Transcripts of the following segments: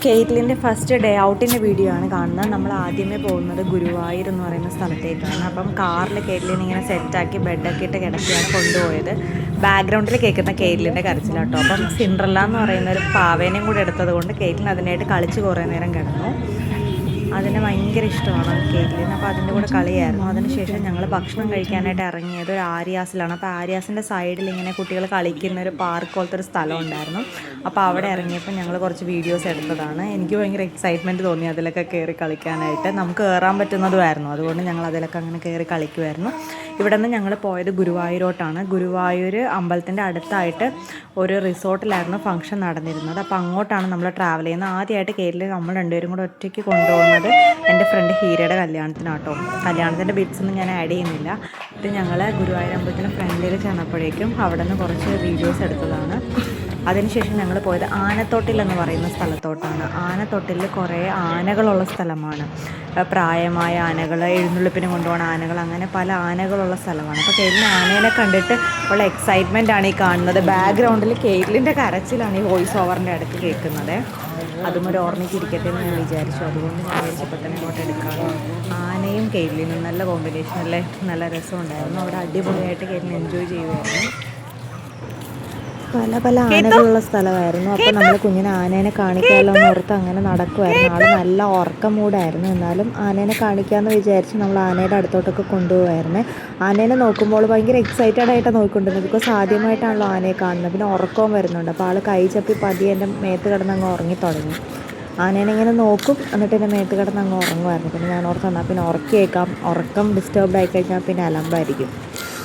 കേറ്റ്ലിൻ്റെ first day ഔട്ടിൻ്റെ video ആണ് കാണുന്നത്. നമ്മൾ ആദ്യമേ പോകുന്നത് ഗുരുവായൂർ എന്ന് പറയുന്ന സ്ഥലത്തേക്കാണ്. അപ്പം കാറിൽ കേറ്റ്ലിനെ ഇങ്ങനെ സെറ്റാക്കി ബെഡൊക്കെ ഇട്ട് കിടത്തിയാണ് കൊണ്ടുപോയത്. ബാക്ക്ഗ്രൗണ്ടിൽ കേൾക്കുന്ന കേറ്റ്ലിൻ്റെ കരച്ചിലാട്ടോ. അപ്പം സിൻഡ്രല്ല എന്ന് പറയുന്ന ഒരു പാവേനയും കൂടെ എടുത്തത് കൊണ്ട് കേറ്റ്ലിൻ അതിനായിട്ട് കളിച്ച് കുറേ നേരം കിടന്നു. അതിന് ഭയങ്കര ഇഷ്ടമാണ് കേറ്റ്ലിന്. അപ്പോൾ അതിൻ്റെ കൂടെ കളിയായിരുന്നു. അതിനുശേഷം ഞങ്ങൾ ഭക്ഷണം കഴിക്കാനായിട്ട് ഇറങ്ങിയത് ഒരു ആര്യാസിലാണ്. അപ്പോൾ ആര്യാസിൻ്റെ സൈഡിൽ ഇങ്ങനെ കുട്ടികൾ കളിക്കുന്ന ഒരു പാർക്ക് പോലത്തെ ഒരു സ്ഥലം ഉണ്ടായിരുന്നു. അപ്പോൾ അവിടെ ഇറങ്ങിയപ്പോൾ ഞങ്ങൾ കുറച്ച് വീഡിയോസ് എടുത്തതാണ്. എനിക്ക് ഭയങ്കര എക്സൈറ്റ്മെൻറ്റ് തോന്നി അതിലൊക്കെ കയറി കളിക്കാനായിട്ട്. നമുക്ക് കയറാൻ പറ്റുന്നതുമായിരുന്നു, അതുകൊണ്ട് ഞങ്ങൾ അതിലൊക്കെ അങ്ങനെ കയറി കളിക്കുമായിരുന്നു. ഇവിടെ നിന്ന് ഞങ്ങൾ പോയത് ഗുരുവായൂരോട്ടാണ്. ഗുരുവായൂർ അമ്പലത്തിൻ്റെ അടുത്തായിട്ട് ഒരു റിസോർട്ടിലായിരുന്നു ഫംഗ്ഷൻ നടന്നിരുന്നത്. അപ്പോൾ അങ്ങോട്ടാണ് നമ്മൾ ട്രാവൽ ചെയ്യുന്നത്. ആദ്യമായിട്ട് കേരളത്തിൽ നമ്മൾ രണ്ടുപേരും കൂടെ ഒറ്റയ്ക്ക് കൊണ്ടുപോകുന്നത് എൻ്റെ ഫ്രണ്ട് ഹീരയുടെ കല്യാണത്തിനാട്ടോ. കല്യാണത്തിൻ്റെ ബിറ്റ്സൊന്നും ഞാൻ ആഡ് ചെയ്യുന്നില്ല. ഇത് ഞങ്ങൾ ഗുരുവായൂർ അമ്പലത്തിൻ്റെ ഫ്രണ്ടിൽ ചെന്നപ്പോഴേക്കും അവിടെ നിന്ന് കുറച്ച് വീഡിയോസ് എടുത്തതാണ്. അതിനുശേഷം ഞങ്ങൾ പോയത് ആനത്തൊട്ടിൽ എന്ന് പറയുന്ന സ്ഥലത്തോട്ടാണ്. ആനത്തൊട്ടിൽ കുറേ ആനകളുള്ള സ്ഥലമാണ്. പ്രായമായ ആനകൾ, എഴുന്നള്ളിപ്പിന് കൊണ്ടുപോകുന്ന ആനകൾ, അങ്ങനെ പല ആനകളുള്ള സ്ഥലമാണ്. അപ്പോൾ കേരളിന് ആനേനെ കണ്ടിട്ട് ഉള്ള എക്സൈറ്റ്മെൻ്റ് ആണ് ഈ കാണുന്നത്. ബാക്ക്ഗ്രൗണ്ടിൽ കേരളിൻ്റെ കരച്ചിലാണ് ഈ വോയിസ് ഓവറിൻ്റെ അടുത്ത് കേൾക്കുന്നത്. അതും ഒരു ഓർമ്മയ്ക്ക് ഇരിക്കട്ടെ എന്ന് ഞാൻ വിചാരിച്ചു. അതുകൊണ്ട് ഞാൻ വിചാരിച്ചപ്പോൾ തന്നെ ഇങ്ങോട്ട് എടുക്കാറ്. ആനയും കേരളിനും നല്ല കോമ്പിനേഷൻ അല്ലേ, നല്ല രസമുണ്ടായിരുന്നു. അവിടെ അടിപൊളിയായിട്ട് കേരളിന് എൻജോയ് ചെയ്യുമായിരുന്നു. പല പല ആനകളുള്ള സ്ഥലമായിരുന്നു. അപ്പോൾ നമ്മൾ കുഞ്ഞിനെ ആനേനെ കാണിക്കാമല്ലോ എന്ന് ഓർത്ത് അങ്ങനെ നടക്കുമായിരുന്നു. ആൾ നല്ല ഉറക്കം മൂടായിരുന്നു. എന്നാലും ആനേനെ കാണിക്കാമെന്ന് വിചാരിച്ച് നമ്മൾ ആനയുടെ അടുത്തോട്ടൊക്കെ കൊണ്ടുപോകുമായിരുന്നു. ആനേനെ നോക്കുമ്പോൾ ഭയങ്കര എക്സൈറ്റഡ് ആയിട്ടാണ് നോക്കിക്കൊണ്ടിരുന്നത്. ബിക്കോസ് ആദ്യമായിട്ടാണല്ലോ ആനയെ കാണുന്നത്. പിന്നെ ഉറക്കവും വരുന്നുണ്ട്. അപ്പോൾ ആൾ കൈ ചപ്പി പതിയെ എൻ്റെ മേത്ത് കിടന്ന് അങ്ങ് ഉറങ്ങി തുടങ്ങി. ആനേനെ ഇങ്ങനെ നോക്കും, എന്നിട്ട് എൻ്റെ മേത്ത് കിടന്ന് അങ്ങ് ഉറങ്ങുമായിരുന്നു. പിന്നെ ഞാൻ ഓർത്ത് എന്നാൽ പിന്നെ ഉറക്കിയേക്കാം, ഉറക്കം ഡിസ്റ്റർബ്ഡ് ആയി കഴിഞ്ഞാൽ പിന്നെ അലമ്പായിരിക്കും.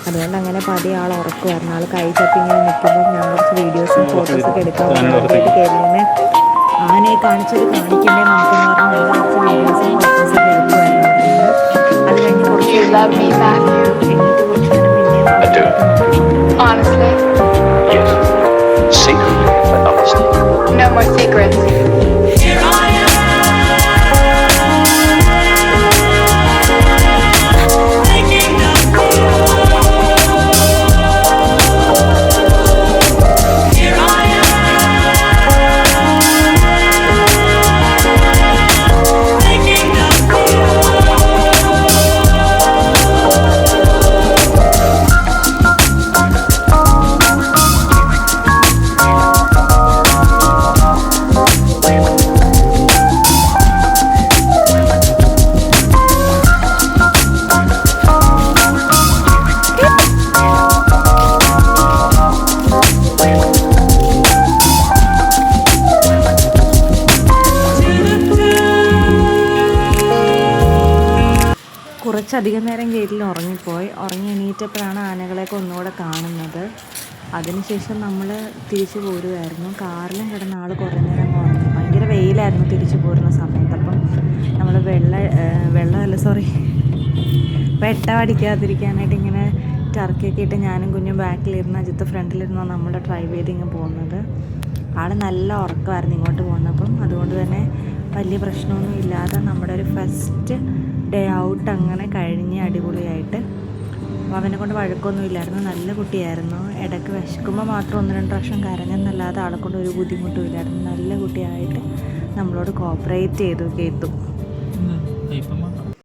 അതുകൊണ്ട് അങ്ങനെ പതിയെ ആൾ ഉറക്കുമായിരുന്നു. ആൾ കൈ ചപ്പി ഇങ്ങനെ നിൽക്കുമ്പോൾ ഞാൻ കുറച്ച് വീഡിയോസും ഫോട്ടോസൊക്കെ എടുക്കാൻ വേണ്ടിയിട്ട് കേരളീനെ ആനയെ കാണിച്ചത് കാണിക്കണ്ടേ നമുക്കെന്ന് പറഞ്ഞാൽ നല്ല കുറച്ച് വീഡിയോസും ഫോട്ടോസൊക്കെ എടുക്കുമായിരുന്നു. അത് കഴിഞ്ഞ് കുറച്ച് എണീറ്റ് കുറച്ച് കുറച്ചധികം നേരം ഗേറ്റിൽ ഉറങ്ങിപ്പോയി. ഉറങ്ങി എണീറ്റപ്പോഴാണ് ആനകളെയൊക്കെ ഒന്നുകൂടെ കാണുന്നത്. അതിനുശേഷം നമ്മൾ തിരിച്ചു പോരുമായിരുന്നു. കാറിലും കിടന്ന ആൾ കുറേ നേരം ഉറങ്ങി. ഭയങ്കര വെയിലായിരുന്നു തിരിച്ചു പോരുന്ന സമയത്ത്. അപ്പം നമ്മൾ വെട്ട അടിക്കാതിരിക്കാനായിട്ട് ഇങ്ങനെ ടർക്കിയൊക്കെ ഇട്ട് ഞാനും കുഞ്ഞും ബാക്കിലിരുന്ന് അജിത്ത് ഫ്രണ്ടിലിരുന്ന് നമ്മൾ ഡ്രൈവ് ചെയ്തിങ്ങ് പോകുന്നത്. ആൾ നല്ല ഉറക്കമായിരുന്നു ഇങ്ങോട്ട് പോകുന്നപ്പം. അതുകൊണ്ട് തന്നെ വലിയ പ്രശ്നമൊന്നും ഇല്ലാതെ നമ്മുടെ ഒരു ഫസ്റ്റ് ഡേ ഔട്ട് അങ്ങനെ കഴിഞ്ഞ് അടിപൊളിയായിട്ട്. അവനെ കൊണ്ട് വഴക്കൊന്നും ഇല്ലായിരുന്നു, നല്ല കുട്ടിയായിരുന്നു. ഇടയ്ക്ക് വിശക്കുമ്പോൾ മാത്രം 1-2 പ്രാവശ്യം കരഞ്ഞെന്നല്ലാതെ ആളെ കൊണ്ട് ഒരു ബുദ്ധിമുട്ടും ഇല്ലായിരുന്നു. നല്ല കുട്ടിയായിട്ട് നമ്മളോട് കോപ്പറേറ്റ് ചെയ്തു കേത്തു.